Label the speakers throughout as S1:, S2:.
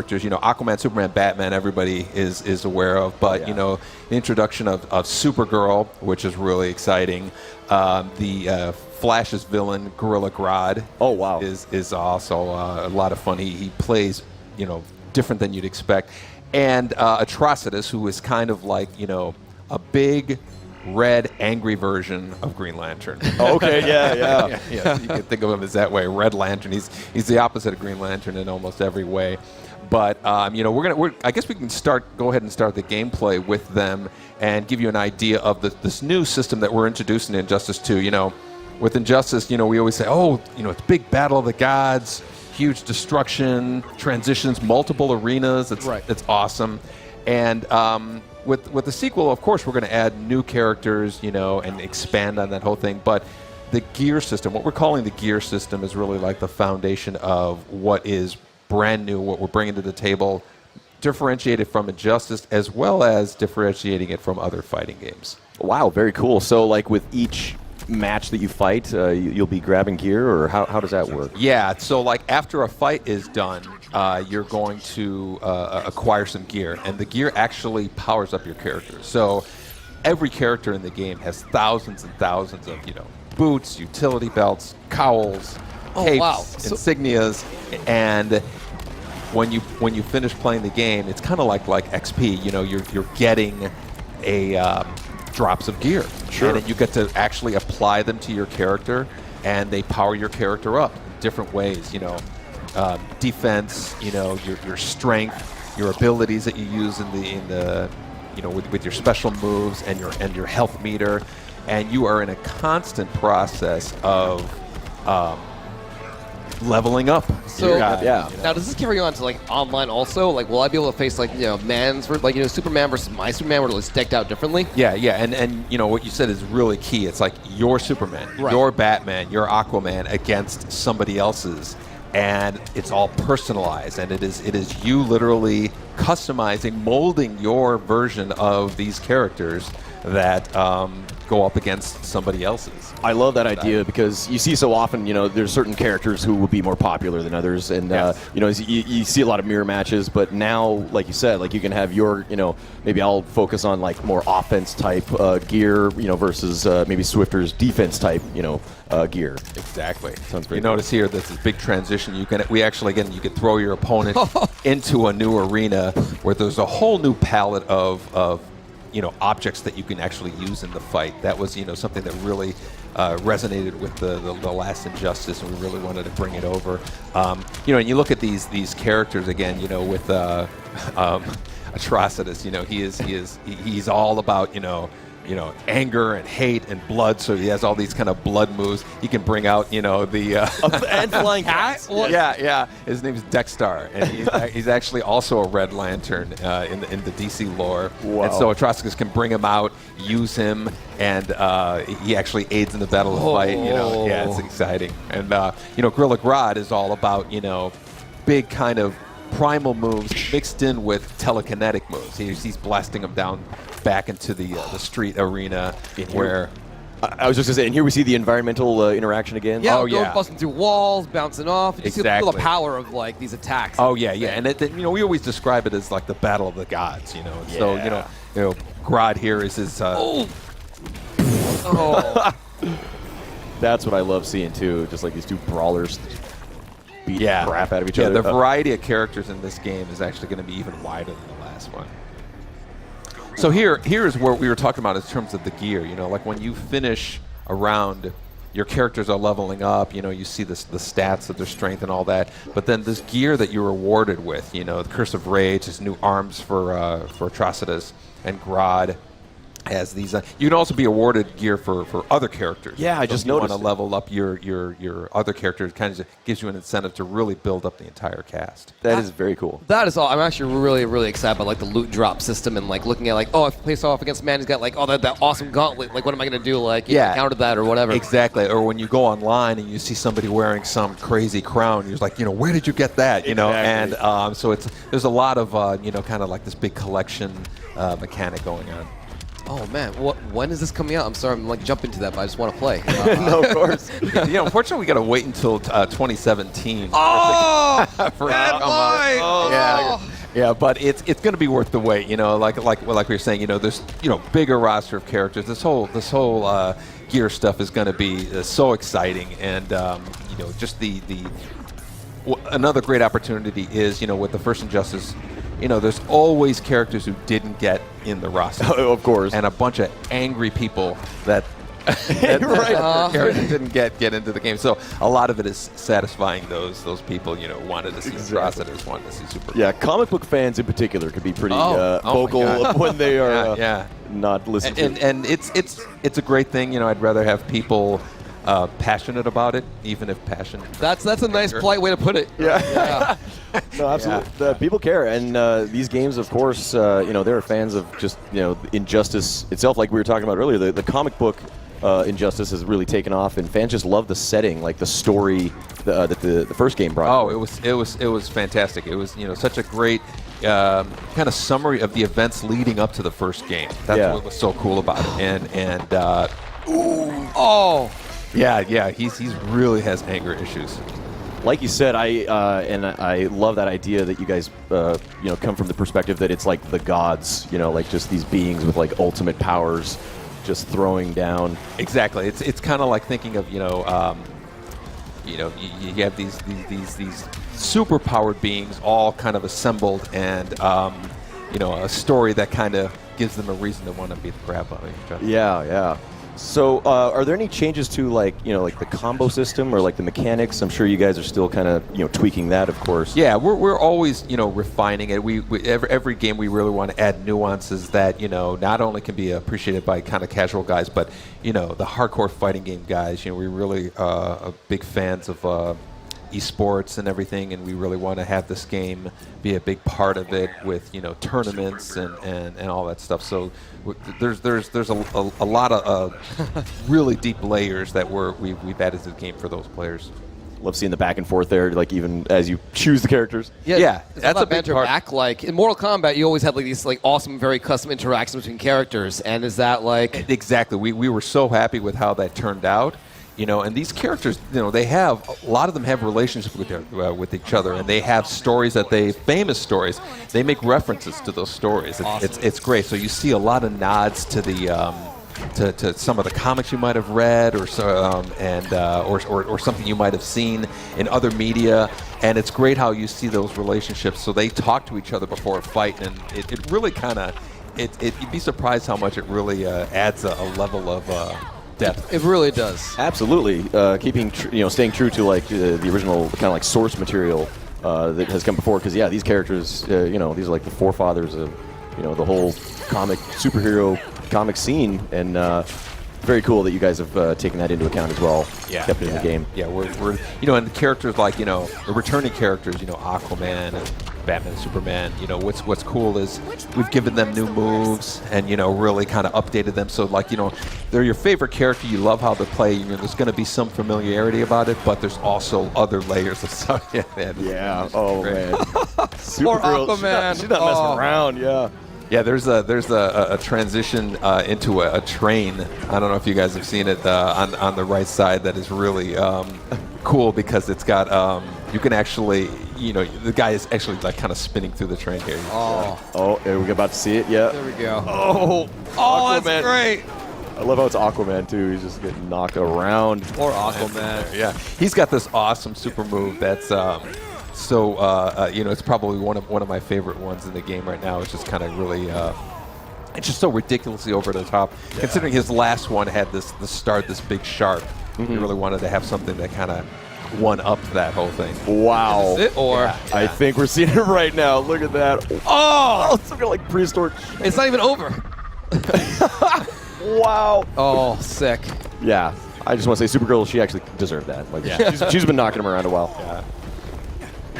S1: characters, Aquaman, Superman, Batman, everybody is aware of. But, the introduction of Supergirl, which is really exciting. The Flash's villain, Gorilla Grodd.
S2: Oh, wow.
S1: Is also a lot of fun. He plays, different than you'd expect. And Atrocitus, who is kind of like, a big, red, angry version of Green Lantern.
S2: Oh, okay, yeah.
S1: Yeah, you can think of him as that way. Red Lantern. He's the opposite of Green Lantern in almost every way. But I guess we can go ahead and start the gameplay with them and give you an idea of this new system that we're introducing in Injustice 2. With Injustice, we always say, it's big battle of the gods, huge destruction, transitions, multiple arenas. It's awesome. And with the sequel, of course, we're going to add new characters, and expand on that whole thing. But the gear system, what we're calling the gear system, is really like the foundation of what is brand new, what we're bringing to the table, differentiated from Injustice, as well as differentiating it from other fighting games.
S2: Wow, very cool. So, like with each match that you fight, you'll be grabbing gear, or how does that work?
S1: Yeah, so like after a fight is done, you're going to acquire some gear, and the gear actually powers up your character. So every character in the game has thousands and thousands of boots, utility belts, cowls, capes, insignias, and when you finish playing the game, it's kind of like XP. You're getting a drops of gear.
S2: Sure.
S1: And then you get to actually apply them to your character, and they power your character up in different ways. Defense, your strength, your abilities that you use in the with your special moves and your health meter, and you are in a constant process of leveling up.
S3: So
S2: yeah.
S3: Now, does this carry on to like online also? Like, will I be able to face Superman versus my Superman, where it's decked out differently?
S1: Yeah, and what you said is really key. It's like your Superman,
S3: Right.
S1: your Batman, your Aquaman against somebody else's, and it's all personalized, and it is you literally customizing, molding your version of these characters that go up against somebody else's.
S2: I love that idea because you see so often, there's certain characters who will be more popular than others, and you see a lot of mirror matches. But now, like you said, like you can have your, maybe I'll focus on like more offense type gear, versus maybe Swifter's defense type, gear.
S1: Exactly.
S2: Sounds very
S1: You notice here there's this big transition. You can throw your opponent into a new arena where there's a whole new palette of objects that you can actually use in the fight. That was, something that really resonated with the last Injustice, and we really wanted to bring it over. And you look at these characters again, with Atrocitus. He's all about anger and hate and blood. So he has all these kind of blood moves. He can bring out the
S2: and flying cats.
S1: Yeah. His name is Dexter, and he's actually also a Red Lantern in the DC lore.
S2: Wow.
S1: And so Atrocitus can bring him out, use him, and he actually aids in the battle of fight. Yeah, it's exciting. And Gorilla Grodd is all about big kind of primal moves mixed in with telekinetic moves. He's blasting them down back into the street arena where.
S2: I was just going to say, and here we see the environmental interaction again.
S3: Yeah, busting through walls, bouncing off. You
S1: Exactly.
S3: feel the power of like these attacks.
S1: Oh yeah, and we always describe it as like the battle of the gods, And so Grodd here is his.
S2: That's what I love seeing too. Just like these two brawlers beat the crap out of each other.
S1: Yeah, the variety of characters in this game is actually going to be even wider than the last one. So here is where we were talking about in terms of the gear. Like when you finish a round, your characters are leveling up. You see the stats of their strength and all that. But then this gear that you're rewarded with, the Curse of Rage, his new arms for Atrocitus, and Grodd has these. You can also be awarded gear for other characters.
S2: Yeah, I just
S1: you want
S2: noticed
S1: to level up your other characters. It kind of gives you an incentive to really build up the entire cast.
S2: That is very cool.
S3: That is all. I'm actually really, really excited about like the loot drop system and like looking at like, if I face off against a man who's got like, that awesome gauntlet. Like, what am I going to do? Like, counter that or whatever.
S1: Exactly. Or when you go online and you see somebody wearing some crazy crown, you're like, where did you get that?
S2: Exactly.
S1: And so there's a lot of kind of like this big collection mechanic going on.
S3: Oh man, when is this coming out? I'm sorry, I'm like jumping to that, but I just want to play.
S2: No, of course.
S1: Unfortunately, we got to wait until 2017.
S3: Oh,
S1: for
S3: bad
S1: it to come out.
S3: boy!
S1: Yeah, Yeah, but it's going to be worth the wait. You know, like we were saying. You know, there's bigger roster of characters. This whole gear stuff is going to be so exciting, and just another great opportunity is with the first Injustice. There's always characters who didn't get in the roster.
S2: Of course.
S1: And a bunch of angry people that characters didn't get into the game. So a lot of it is satisfying those people, wanted to see Atrocitus, wanted to see Supergirl.
S2: Yeah, comic book fans in particular could be pretty vocal when they are not listening to
S1: and it's a great thing. I'd rather have people passionate about it, even if passion.
S3: That's a nice, polite way to put it.
S2: Yeah. No, absolutely. The people care, and these games, of course, there are fans of just Injustice itself, like we were talking about earlier. The comic book Injustice has really taken off, and fans just love the setting, like the story that the first game brought.
S1: Oh, it was fantastic. It was such a great kind of summary of the events leading up to the first game. That's what was so cool about it, Yeah, he's really has anger issues.
S2: Like you said, I love that idea that you guys come from the perspective that it's like the gods, like just these beings with like ultimate powers, just throwing down.
S1: Exactly. It's kind of like thinking of you have these super powered beings all kind of assembled, and a story that kind of gives them a reason to want to beat the crap out of each other.
S2: Yeah. So, are there any changes to like the combo system or like the mechanics? I'm sure you guys are still kind of tweaking that, of course.
S1: Yeah, we're always refining it. We every game we really want to add nuances that not only can be appreciated by kind of casual guys, but the hardcore fighting game guys. We really are big fans of esports and everything, and we really want to have this game be a big part of it with tournaments and all that stuff. So there's a lot of really deep layers that we've added to the game for those players.
S2: Love seeing the back and forth there, like even as you choose the characters.
S3: Yeah, that's a big part. Back, like in Mortal Kombat, you always have like these like awesome, very custom interactions between characters, and is that like
S1: exactly? We were so happy with how that turned out. And these characters, they have a lot of them have relationships with each other, and they have stories famous stories. They make references to those stories. It's great. So you see a lot of nods to the to some of the comics you might have read, or something you might have seen in other media, and it's great how you see those relationships. So they talk to each other before a fight, and it really kind of you'd be surprised how much it really adds a level of depth.
S3: It really does.
S2: Absolutely, keeping staying true to like the original kind of like source material that has come before. Because these characters, these are like the forefathers of the whole superhero comic scene, and very cool that you guys have taken that into account as well.
S1: Yeah,
S2: kept it in the game.
S1: Yeah, we're and the characters like the returning characters, Aquaman and Batman and Superman. What's cool is we've given them new moves and really kind of updated them. So like they're your favorite character. You love how they play. There's going to be some familiarity about it, but there's also other layers of stuff.
S2: Yeah. Oh man.
S3: Poor Aquaman.
S2: She's not messing around. Yeah.
S1: Yeah, there's a transition into a train. I don't know if you guys have seen it on the right side. That is really cool because it's got you can actually the guy is actually like kind of spinning through the train here.
S2: Oh, we're about to see it. Yeah.
S3: There we go.
S2: Oh,
S3: that's great.
S2: I love how it's Aquaman too. He's just getting knocked around.
S3: Poor Aquaman.
S1: Yeah, he's got this awesome super move that's. It's probably one of my favorite ones in the game right now. It's just kind of really, it's just so ridiculously over the top. Yeah. Considering his last one had this big shark, he really wanted to have something that kind of one up that whole thing.
S2: Wow!
S3: Is this it, or
S2: I think we're seeing it right now. Look at that! Oh, it's looking like prehistoric.
S3: It's not even over.
S2: Wow!
S3: Oh, sick.
S2: Yeah, I just want to say, Supergirl, she actually deserved that. Like, she's been knocking him around a while.
S1: Yeah.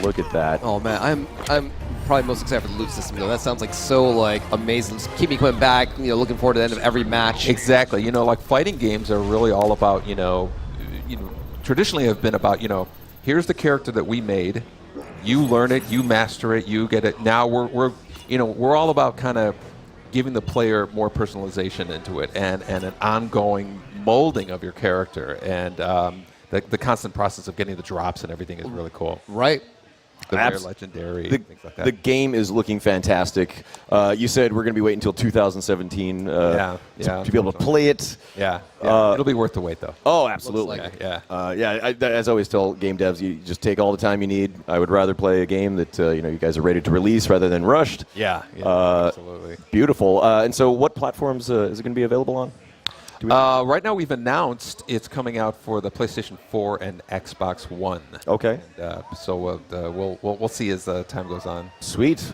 S2: Look at that.
S3: Oh man, I'm probably most excited for the loot system though. That sounds like so like amazing. Just keep me coming back. Looking forward to the end of every match.
S1: Exactly. Like fighting games are really all about traditionally have been about here's the character that we made. You learn it, you master it, you get it. Now we're all about kind of giving the player more personalization into it and an ongoing molding of your character, and the constant process of getting the drops and everything is really cool.
S3: Right.
S1: the rare legendary, things like that.
S2: The game is looking fantastic. You said we're going to be waiting until 2017 to be able to play it.
S1: Yeah, it'll be worth the wait, though.
S2: Oh, absolutely. As I always tell game devs, you just take all the time you need. I would rather play a game that you guys are ready to release rather than rushed.
S1: Yeah, absolutely.
S2: Beautiful. And so what platforms is it going to be available on?
S1: Right now, we've announced it's coming out for the PlayStation 4 and Xbox One.
S2: Okay.
S1: And, so we'll see as time goes on.
S2: Sweet.